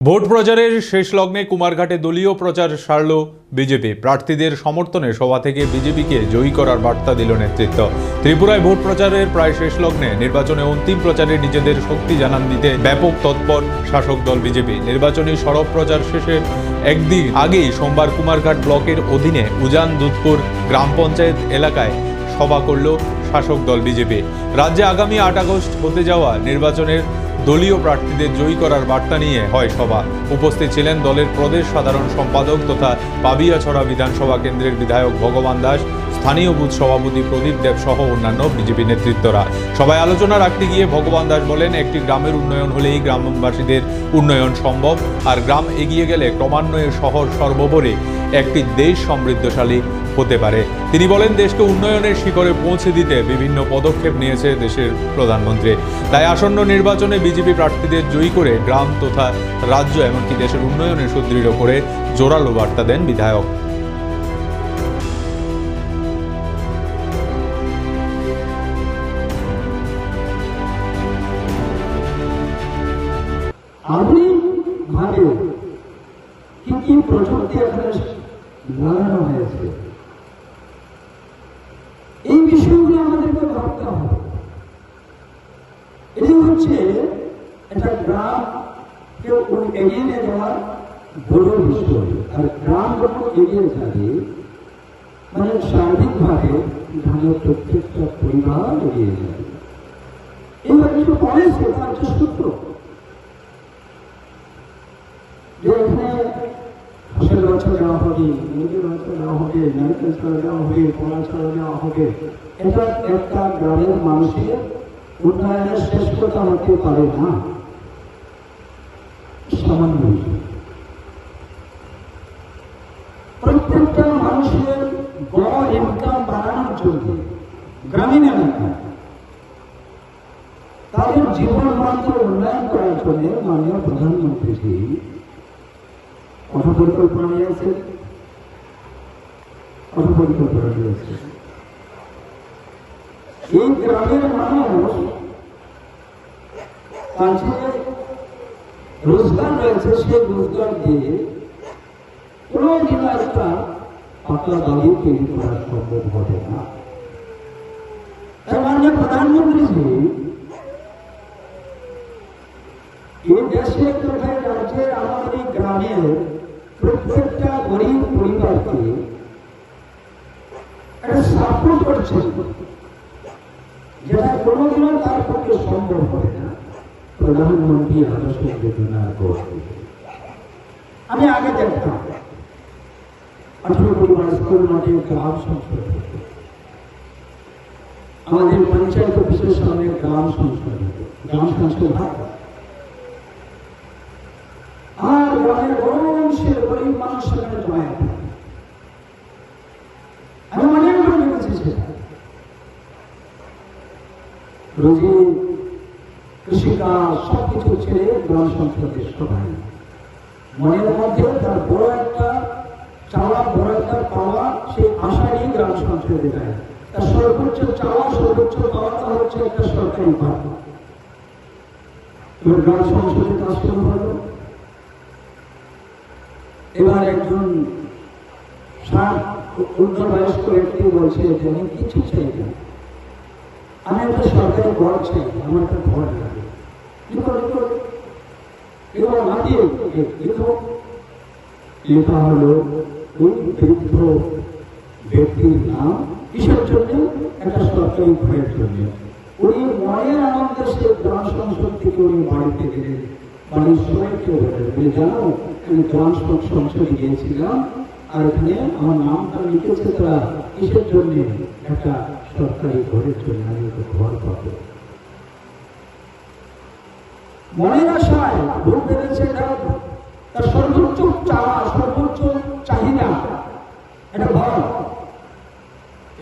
Vote প্রচারের শেষ লগ্নে কুমারঘাটে দলীয় প্রচার সারল বিজেপি। প্রার্থীদের সমর্থনে সভা থেকে বিজেপিকে জয়ী করার বার্তা দিল নেতৃত্ব। ত্রিপুরায় ভোট প্রচারের প্রায় শেষ লগ্নে নির্বাচনে অন্তিম প্রচারে নিজেদের শক্তি জানান দিতে ব্যাপক তৎপর শাসক দল বিজেপি। নির্বাচনী সড়ক প্রচার শেষে একদিন আগেই সোমবার কুমারঘাট ব্লকের অধীনে উজান দুধপুর গ্রাম পঞ্চায়েত এলাকায় সভা করল শাসক দল বিজেপি। রাজ্যে আগামী 8 আগস্ট হতে যাওয়া নির্বাচনের দলীয় প্রার্থীদের জয়ী করার বার্তা নিয়ে হয় সভা। উপস্থিত ছিলেন দলের প্রদেশ সাধারণ সম্পাদক তথা পাবিয়াছড়া বিধানসভা কেন্দ্রের বিধায়ক ভগবান দাস, স্থানীয় বুথ সভাপতি প্রদীপ দেব সহ অন্যান্য বিজেপি নেতৃত্বরা। সভায় আলোচনা রাখতে গিয়ে ভগবান দাস বলেন, একটি গ্রামের উন্নয়ন হলেই গ্রামবাসীদের উন্নয়ন সম্ভব, আর গ্রাম এগিয়ে গেলে ক্রমান্বয়ে শহর সর্বোপরি একটি দেশ সমৃদ্ধশালী হতে পারে। তিনি বলেন, দেশকে উন্নয়নের শিখরে পৌঁছে দিতে বিভিন্ন পদক্ষেপ নিয়েছে দেশের প্রধানমন্ত্রী। তাই আসন্ন নির্বাচনে বিজেপি প্রার্থীদের জয়ী করে গ্রাম তথা রাজ্য এমনকি দেশের উন্নয়নে সুদৃঢ় করে জোরালো বার্তা দেন বিধায়ক। আধুনিকভাবে কি কি প্রযুক্তি এখানে লাগানো হয়েছে, এই বিষয়গুলো আমাদেরকে ভাবতে হবে। এটি হচ্ছে একটা গ্রামকে এগিয়ে নিয়ে যাওয়ার বড় বিষয়। আর গ্রাম যখন এগিয়ে যাবে মানে সার্বিকভাবে গ্রামের প্রত্যেকটা পরিবার এগিয়ে যাবে। এইবার কিছু পড়েছে তার যে সূত্র, যে এখানে ফসল বছর দেওয়া হবে, মুরগির বছর দেওয়া হবে, নারকেল ছড়া দেওয়া হবে, কলা ছড়া দেওয়া হবে, এটা একটা গ্রামের মানুষের উন্নয়নের শ্রেষ্ঠতা হতে পারে না, সামান্য। প্রত্যেকটা মানুষের বড় ইনকাম বাড়ানোর জন্য গ্রামীণ এলাকায় তাদের জীবন মাত্র উন্নয়ন করার জন্য মাননীয় প্রধানমন্ত্রী পরিকল্পনা নিয়েছে। এই গ্রামের মানুষ তার যে রোজগার রয়েছে সেই রোজগার দিয়ে কোনদিন একটা পাকা বাড়ি তৈরি করা সম্ভব হবে না। তার মাননীয় প্রধানমন্ত্রীজি এই দেশে কোথায় রাজ্যে আমাদের এই গ্রামের প্রত্যেকটা গরিব পরিবারকে একটা সাপোর্ট করছে, যেটা কোনোদিনও তার পক্ষে সম্ভব হবে না। প্রধানমন্ত্রী আবাস যোজনার গড়ে আমি আগে দেখতাম 18 পরিবার স্কুল মাঠে গ্রাম সংসদ, আমাদের পঞ্চায়েত অফিসের সামনে গ্রাম সংসদ, গ্রাম সংসদ ভাগ, আর গ্রামের বড় অংশের গরিব মানুষ সেখানে জমায়েত। আমি অনেক করে দেখেছি সেটা। রোজি কৃষিকাজ সবকিছু ছেড়ে গ্রাম সংসদের সভায় মনের মধ্যে তার বড় একটা চাওয়া, বড় একটা পাওয়া, সেই আশা নিয়ে গ্রাম সংসদে যায়। তার সর্বোচ্চ চাওয়া, সর্বোচ্চ পাওয়াটা হচ্ছে একটা সরকারি ভাব। এবার গ্রাম সংসদে কাজ শুরু হলো। এবার একজন উর্ধ্ববয়স্ক ব্যক্তি বলছে যে আমি কিছু চাই না, আমি একটা সরকারি ঘর চাই, আমার একটা ঘর লাগে। এবার মাটিয়ে লেখা হলো ওই বৃদ্ধ ব্যক্তির নাম, কিসের জন্য? একটা সরকারি ঘরের জন্য। উনি মনের আনন্দে সে গ্রাম সংসদ থেকে উনি বাড়িতে গেলেন। বাড়ির সবাইকে বলে, জানো আমি গ্রাম সংসদে গিয়েছিলাম, আর এখানে আমার নামটা লিখেছে তারা কিসের জন্য? একটা সরকারি ঘরের জন্য, আমি একটা ঘর পাবো। মনের আশায় ভোট পেয়েছে, তার সর্বোচ্চ চাওয়া, সর্বোচ্চ চাহিদা একটা ঘর।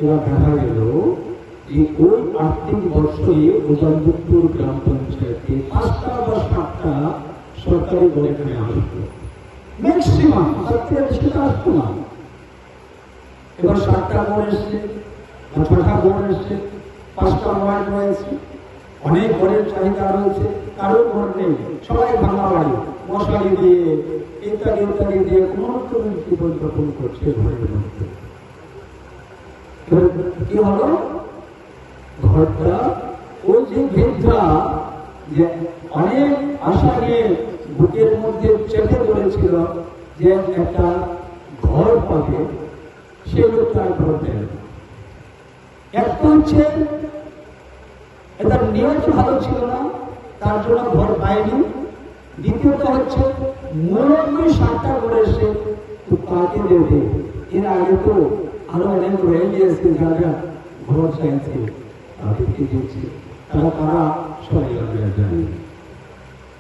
এবার দেখা গেল যে ওই আর্থিক বর্ষে উজানপুর গ্রাম পঞ্চায়েতে 5টা বা 7টা সরকারি ঘর এখানে আসবে, ম্যাক্সিমাম 40টা আসতো না। এবার 7টা ঘর এসছে, 6টা ঘর এসছে, 5টা ওয়ার্ড রয়েছে, অনেক ঘরের চাহিদা রয়েছে, কারো ঘর নেই, সবাই ভাঙা বাড়ি, মশারি দিয়ে ইত্যাদি ইত্যাদি দিয়ে কোন জীবনযাপন করছে ঘরের মধ্যে। কি হলো, ঘরটা ওই যে বৃদ্ধা যে অনেক আশা নিয়ে বুকের মধ্যে চেপে ধরেছিল যে একটা ঘর পাবে, সে লোকটা ঘর দেয়। একটা হচ্ছে এটা নিয়ত ভালো ছিল না, তার জন্য ঘর পায়নি। দ্বিতীয়ত হচ্ছে মূলত 7টা করে এসে তো তাকে দেবে। এর আগে তো আরো অনেক রয়ে গিয়েছে যারা ঘর চাইছে, তাদেরকে দিচ্ছে, তারা কারা সবাই আমরা জানি।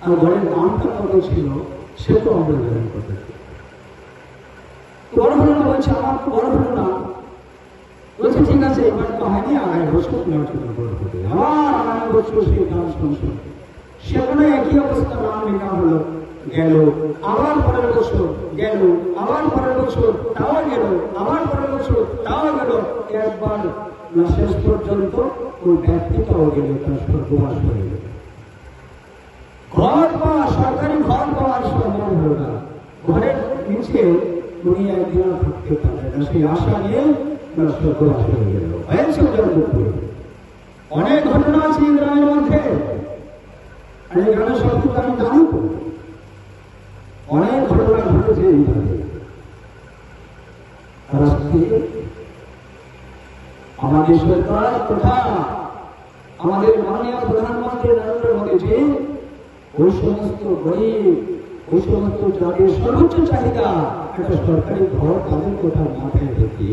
আর ঘরের দামটা কত ছিল সে তো আমরা জানি কত। বড় হলো না বলছে, আমার তো বড় হলো না। বলছে ঠিক আছে, এবার তো হয়নি, আগামী বছর তোমার জন্য বড় হবে। আবার আগামী বছর সেই দাম সংসদ, সেখানে একই অবস্থা, নাম লেখা হলো, গেল। আবার পরের বছর গেল, আবার পরের বছর তাও গেল, আবার পরের বছর তাও গেল। একবার না শেষ পর্যন্ত ওই ব্যক্তিটাও গেল, তার স্বর্গবাস হয়ে গেল। ঘর পাওয়া, সরকারি ঘর পাওয়ার সম্ভব হলো না। ঘরের নিচে উনি একদিন থাকতে পারলেন না, সেই আশা নিয়ে তার স্বর্গবাস হয়ে গেল। হয়েছে অনেক ঘটনা আছে এই গ্রামের মধ্যে, আর এই গ্রামের সবকিছু আমি জানি তো। অনেক ঘটনা ঘটেছে এইভাবে। আর আজকে আমাদের সরকার তথা আমাদের মাননীয় প্রধানমন্ত্রী নরেন্দ্র মোদীজি ওই সমস্ত গরিব, ওই সমস্ত যাদের সর্বোচ্চ চাহিদা একটা সরকারি ঘর তাদের কথা মাথায় রেখে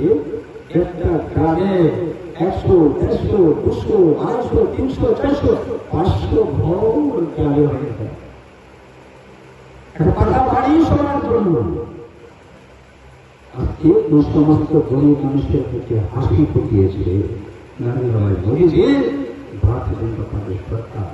একটা গ্রামে 100, 150, 200, 250, 300, 400, 500 ঘর গ্রামে হয়ে যায়। একটা পাকা বাড়ি সবার জন্য। আজকে ওই সমস্ত গরিব মানুষের প্রতি হাসি ফুটিয়েছে নরেন্দ্র মোদীজি, ভারতীয় জনতা পার্টির সরকার।